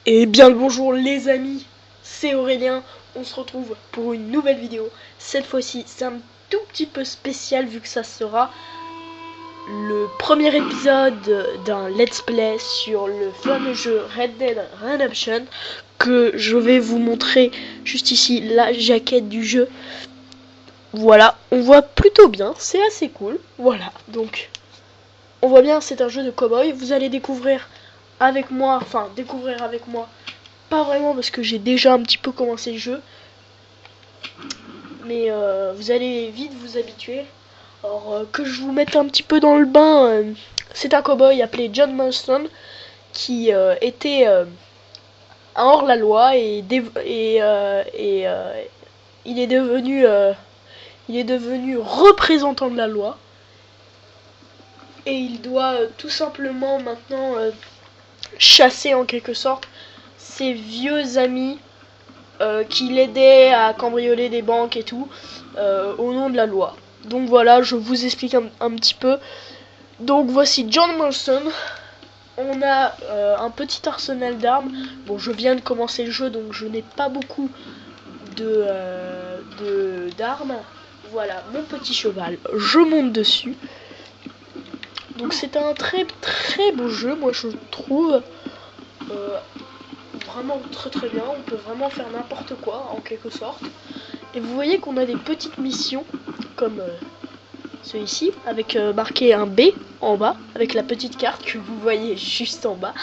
Et bien le bonjour les amis, c'est Aurélien, on se retrouve pour une nouvelle vidéo. Cette fois-ci c'est un tout petit peu spécial vu que ça sera le premier épisode d'un let's play sur le fameux jeu Red Dead Redemption, que je vais vous montrer juste ici la jaquette du jeu. Voilà, on voit plutôt bien, c'est assez cool. Voilà, donc on voit bien, c'est un jeu de cowboy. Vous allez découvrir avec moi, pas vraiment parce que j'ai déjà un petit peu commencé le jeu, mais vous allez vite vous habituer. Alors que je vous mette un petit peu dans le bain, c'est un cowboy appelé John Marston qui était hors la loi et il est devenu représentant de la loi, et il doit tout simplement maintenant chasser en quelque sorte ses vieux amis qui l'aidaient à cambrioler des banques et tout, au nom de la loi. Donc voilà, je vous explique un petit peu. Donc voici John Marston. On a un petit arsenal d'armes. Bon, je viens de commencer le jeu, donc je n'ai pas beaucoup d'armes. Voilà, mon petit cheval, je monte dessus. Donc c'est un très très beau jeu, moi je trouve. Vraiment très bien, on peut vraiment faire n'importe quoi en quelque sorte. Et vous voyez qu'on a des petites missions comme celui-ci, avec marqué un B en bas, avec la petite carte que vous voyez juste en bas.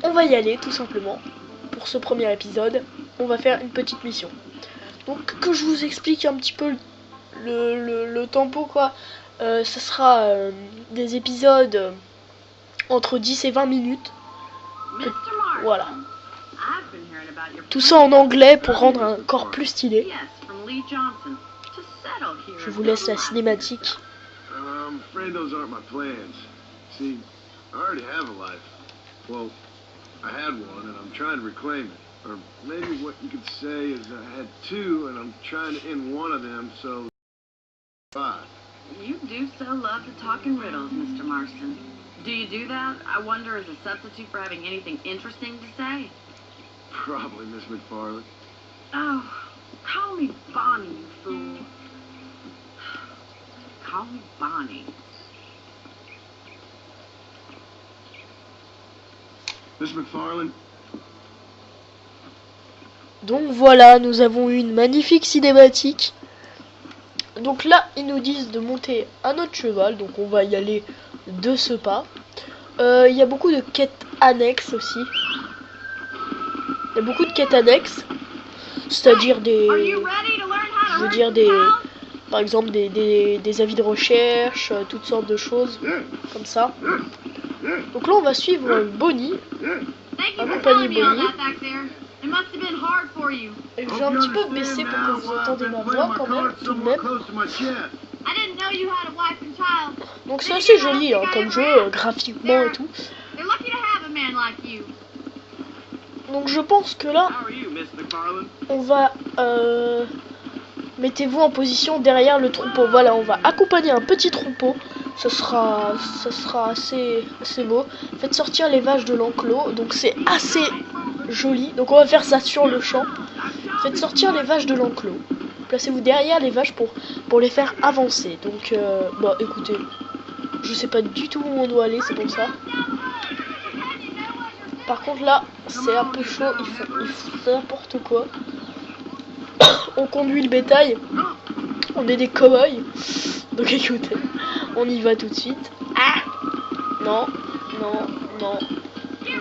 On va y aller tout simplement. Pour ce premier épisode, on va faire une petite mission. Donc que je vous explique un petit peu le tempo quoi. Ça sera des épisodes entre 10 et 20 minutes. Voilà. Tout ça en anglais pour rendre encore plus stylé. Je vous laisse la cinématique. I'm afraid those aren't my plans. See, I already have a life. Well, I had one and I'm trying to reclaim it. Or maybe what you could say is I had two and I'm trying to end one of them, so 5. You do so love to talk in riddles, Mr. Marston. Do you do that, I wonder, as a substitute for having anything interesting to say? Probably, Miss McFarland. Oh, call me Bonnie, you fool. Call me Bonnie. Miss McFarland? Donc voilà, nous avons eu une magnifique cinématique. Donc là, ils nous disent de monter à notre cheval, donc on va y aller de ce pas. Il y a beaucoup de quêtes annexes aussi. Il y a beaucoup de quêtes annexes, c'est-à-dire par exemple des avis de recherche, toutes sortes de choses comme ça. Donc là, on va suivre Bonnie, accompagner Bonnie. Et je vais un petit peu baisser pour que vous entendiez ma voix quand même, tout de même. Donc c'est assez joli hein, comme jeu, graphiquement et tout. Donc je pense que là, on va... mettez-vous en position derrière le troupeau. Voilà, on va accompagner un petit troupeau. Ça sera assez beau. Faites sortir les vaches de l'enclos. Donc c'est assez joli. Donc on va faire ça sur le champ. Faites sortir les vaches de l'enclos. Placez-vous derrière les vaches pour les faire avancer. Donc bon, écoutez, je sais pas du tout où on doit aller, c'est comme ça. Par contre là, c'est un peu chaud, il faut n'importe quoi. On conduit le bétail, on est des cow-boys. Donc écoutez, on y va tout de suite. Ah non, non, non,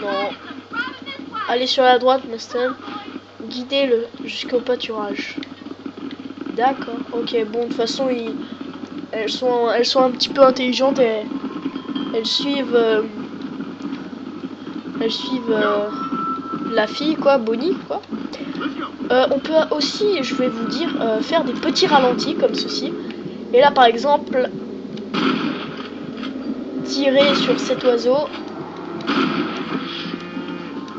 non. Allez sur la droite, Master. Guidez-le jusqu'au pâturage. D'accord, ok, bon, de toute façon, elles sont un petit peu intelligentes et elles suivent la fille, quoi, Bonnie, quoi. On peut aussi, je vais vous dire, faire des petits ralentis comme ceci. Et là, par exemple, tirer sur cet oiseau.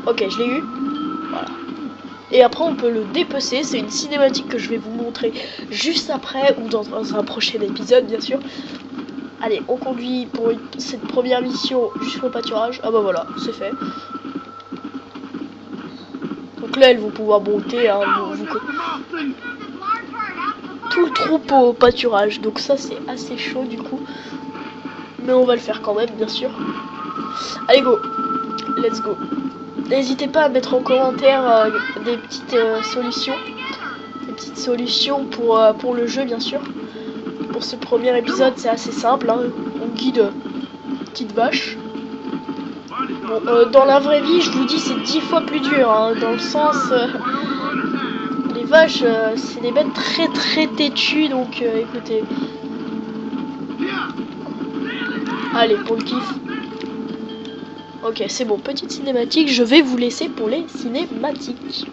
Ok, je l'ai eu. Voilà. Et après, on peut le dépecer. C'est une cinématique que je vais vous montrer juste après, ou dans un prochain épisode, bien sûr. Allez, on conduit pour cette première mission jusqu'au pâturage. Ah bah voilà, c'est fait. Donc là, elles vont pouvoir monter hein, tout le troupeau au pâturage. Donc ça, c'est assez chaud du coup. Mais on va le faire quand même, bien sûr. Allez, go. Let's go. N'hésitez pas à mettre en commentaire des petites solutions. Des petites solutions pour le jeu, bien sûr. Pour ce premier épisode, c'est assez simple. Hein. On guide petite vache. Bon, dans la vraie vie, je vous dis, c'est 10 fois plus dur. Hein, dans le sens... les vaches, c'est des bêtes très très têtues. Donc, écoutez. Allez, pour le kiff. Ok, c'est bon, petite cinématique. Je vais vous laisser pour les cinématiques.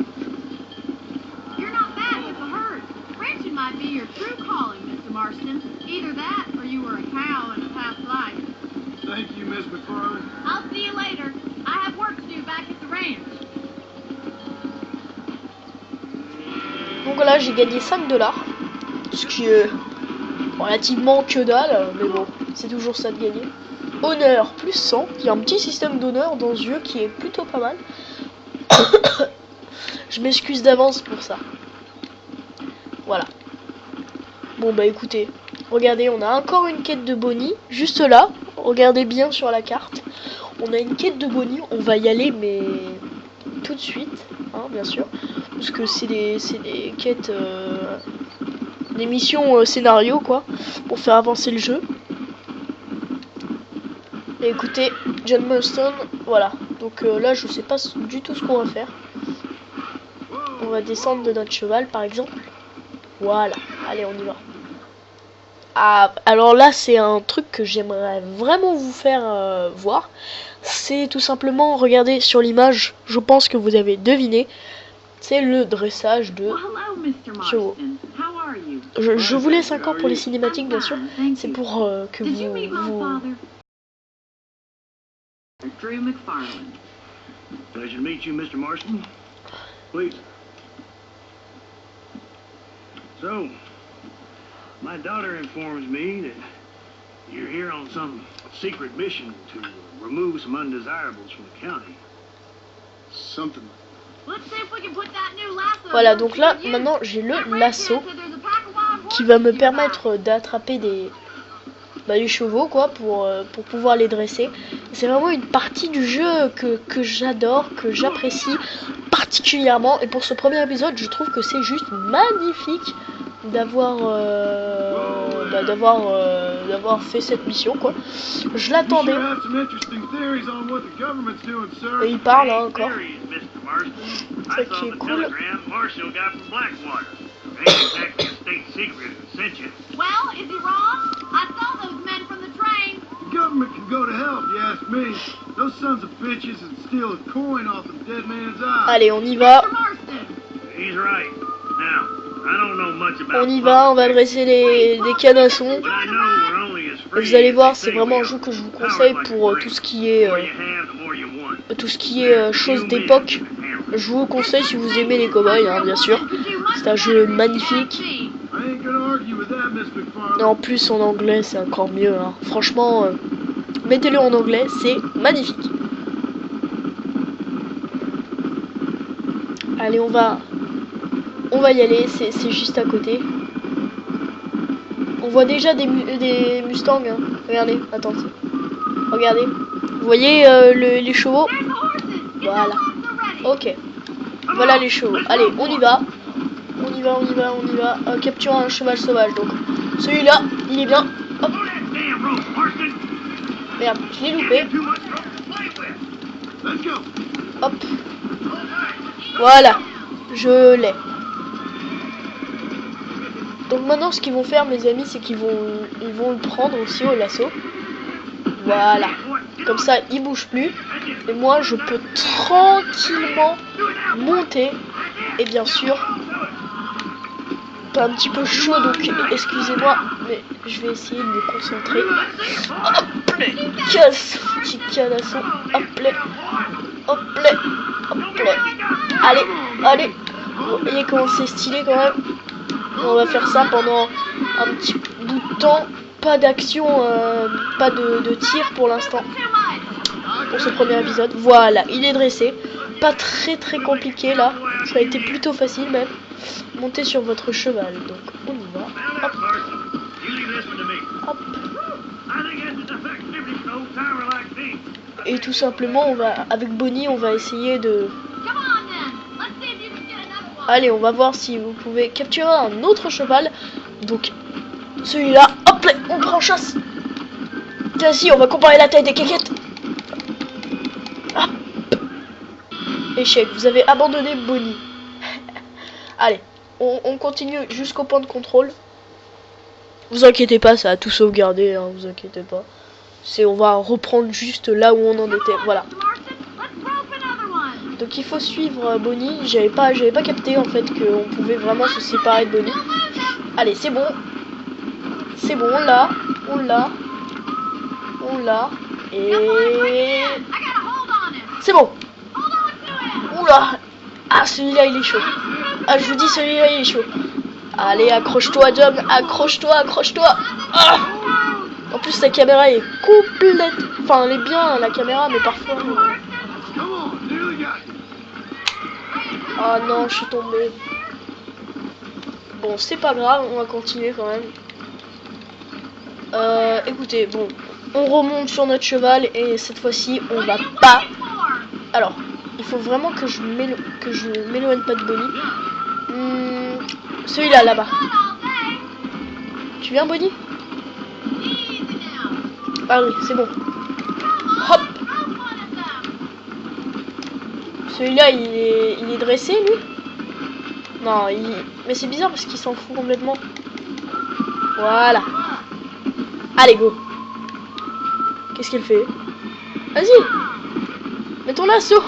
Thank you, Miss McFarland. I'll see you later. I have work to do back at the ranch. Donc là, j'ai gagné 5 $. Ce qui est relativement que dalle, mais bon, c'est toujours ça de gagner. Honneur plus 100. Il y a un petit système d'honneur dans ce jeu qui est plutôt pas mal. Je m'excuse d'avance pour ça. Voilà. Bon bah écoutez, regardez, on a encore une quête de Bonnie, juste là. Regardez bien sur la carte. On a une quête de Bonnie, on va y aller mais tout de suite, hein, bien sûr. Parce que c'est des quêtes, des missions scénario quoi, pour faire avancer le jeu. Et écoutez, John Marston, voilà. Donc là je sais pas du tout ce qu'on va faire. On va descendre de notre cheval par exemple. Voilà, allez on y va. Ah, alors là c'est un truc que j'aimerais vraiment vous faire voir. C'est tout simplement, regardez sur l'image, je pense que vous avez deviné. C'est le dressage de chevaux. Je vous laisse encore pour les cinématiques bien sûr. C'est pour que vous... Drew McFarland. Pleasure to meet you, Mr. Marston. Please. So, my daughter informs me that you're here on some secret mission to remove some undesirables from the county. Something. Let's see if we can put that new lasso. Voilà, donc là, maintenant, j'ai le lasso qui va me permettre d'attraper des chevaux, quoi, pour pouvoir les dresser. C'est vraiment une partie du jeu que j'adore, que j'apprécie particulièrement. Et pour ce premier épisode, je trouve que c'est juste magnifique d'avoir fait cette mission quoi. Je l'attendais. Et il parle hein, encore. Ça qui est cool. Well, is he wrong? I saw those men from the train. The government can go to hell if you ask me. Those sons of bitches would steal a coin off a dead man's eye. Allez, on y va. He's right. Now, on y va, on va dresser des canassons. Vous allez voir, c'est vraiment un jeu que je vous conseille pour tout ce qui est choses d'époque. Je vous conseille si vous aimez les cow-boys, hein, bien sûr. C'est un jeu magnifique. Et en plus en anglais, c'est encore mieux. Hein. Franchement, mettez-le en anglais, c'est magnifique. Allez, on va y aller, c'est juste à côté. On voit déjà des Mustangs. Hein. Regardez, attendez. Regardez. Vous voyez les chevaux? Voilà. Ok. Voilà les chevaux. Allez, on y va. On y va. Capture un cheval sauvage. Donc, celui-là, il est bien. Hop. Merde, je l'ai loupé. Hop. Voilà. Je l'ai. Donc maintenant ce qu'ils vont faire mes amis c'est qu'ils vont le prendre aussi au lasso. Voilà. Comme ça il bouge plus. Et moi je peux tranquillement monter. Et bien sûr pas un petit peu chaud donc excusez-moi. Mais je vais essayer de me concentrer. Hop là. Casse. Petit canasson. Hop là. Hop là. Hop là. Allez. Vous voyez comment c'est stylé quand même. On va faire ça pendant un petit bout de temps. Pas d'action, pas de tir pour l'instant. Pour ce premier épisode. Voilà, il est dressé. pas très compliqué là. Ça a été plutôt facile même. Montez sur votre cheval. Donc on y va. Hop. Hop. Et tout simplement, on va avec Bonnie, on va essayer de... Allez, on va voir si vous pouvez capturer un autre cheval. Donc celui-là, hop là, on prend chasse. Vas-y, on va comparer la taille des quéquettes. Hop. Échec, vous avez abandonné Bonnie. Allez, on continue jusqu'au point de contrôle. Vous inquiétez pas, ça a tout sauvegardé, hein, vous inquiétez pas. On va reprendre juste là où on en était, voilà. Donc il faut suivre Bonnie. J'avais pas capté en fait qu'on pouvait vraiment se séparer de Bonnie. Allez, c'est bon. C'est bon, on l'a. Et... C'est bon. Oula. Ah, celui-là, il est chaud. Ah, je vous dis, celui-là, il est chaud. Allez, accroche-toi, John. Accroche-toi. Ah. En plus, la caméra est complète. Enfin, elle est bien, la caméra, mais parfois... Ah non, je suis tombé. Bon, c'est pas grave, on va continuer quand même. Écoutez, bon, on remonte sur notre cheval et cette fois-ci, on va pas... Alors, il faut vraiment que je m'éloigne pas de Bonnie. Celui-là, là-bas. Tu viens, Bonnie? Ah oui, c'est bon. Hop. Celui-là, il est dressé, lui? Non, mais c'est bizarre parce qu'il s'en fout complètement. Voilà. Allez, go. Qu'est-ce qu'elle fait? Vas-y. Mets ton lasso.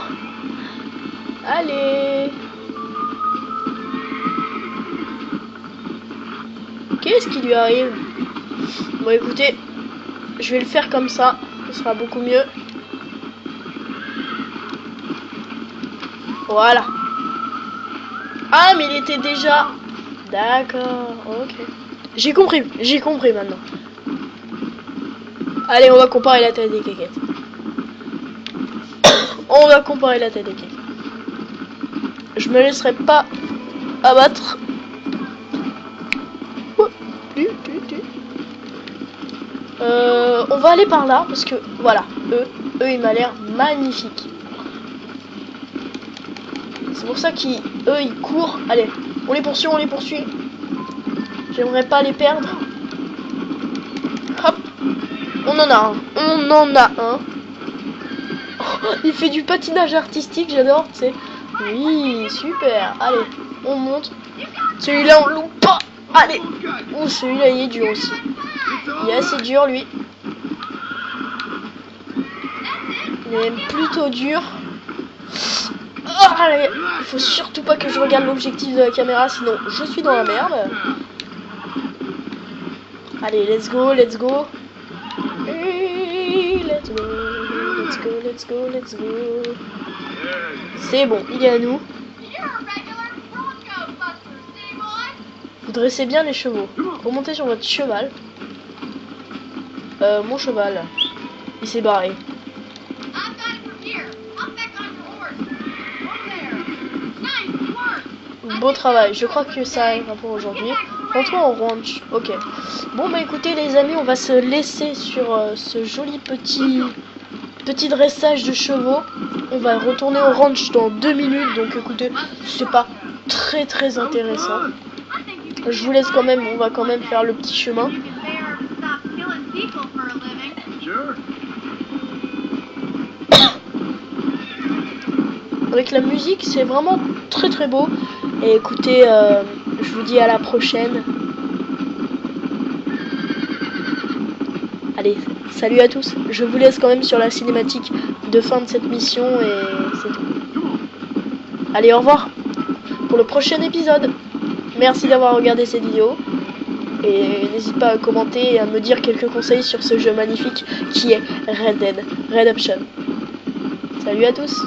Allez. Qu'est-ce qui lui arrive? Bon, écoutez, je vais le faire comme ça. Ce sera beaucoup mieux. Voilà. Ah, mais il était déjà... D'accord, ok. J'ai compris maintenant. Allez, on va comparer la taille des quéquettes. On va comparer la taille des quéquettes. Je me laisserai pas abattre. On va aller par là parce que voilà, eux il m'a l'air magnifique. C'est pour ça qu'ils courent. Allez, on les poursuit. J'aimerais pas les perdre. Hop, on en a un. Oh, il fait du patinage artistique, j'adore. C'est oui, super. Allez, on monte. Celui-là on loupe pas. Allez. Ouh, celui-là il est dur aussi. Il est assez dur lui. Il est même plutôt dur. Oh, allez. Il faut surtout pas que je regarde l'objectif de la caméra, sinon je suis dans la merde. Allez, let's go. Hey, let's go. C'est bon, il est à nous. Vous dressez bien les chevaux. Remontez sur votre cheval. Mon cheval, il s'est barré. Beau travail, je crois que ça arrivera pour aujourd'hui. Rentrons en ranch. Ok. Bon bah écoutez les amis, on va se laisser sur ce joli petit dressage de chevaux. On va retourner au ranch dans 2 minutes. Donc écoutez, c'est pas très intéressant. Je vous laisse quand même, on va quand même faire le petit chemin. Avec la musique, c'est vraiment très beau. Et écoutez, je vous dis à la prochaine. Allez, salut à tous. Je vous laisse quand même sur la cinématique de fin de cette mission et c'est tout. Allez, au revoir pour le prochain épisode. Merci d'avoir regardé cette vidéo. Et n'hésite pas à commenter et à me dire quelques conseils sur ce jeu magnifique qui est Red Dead Redemption. Salut à tous.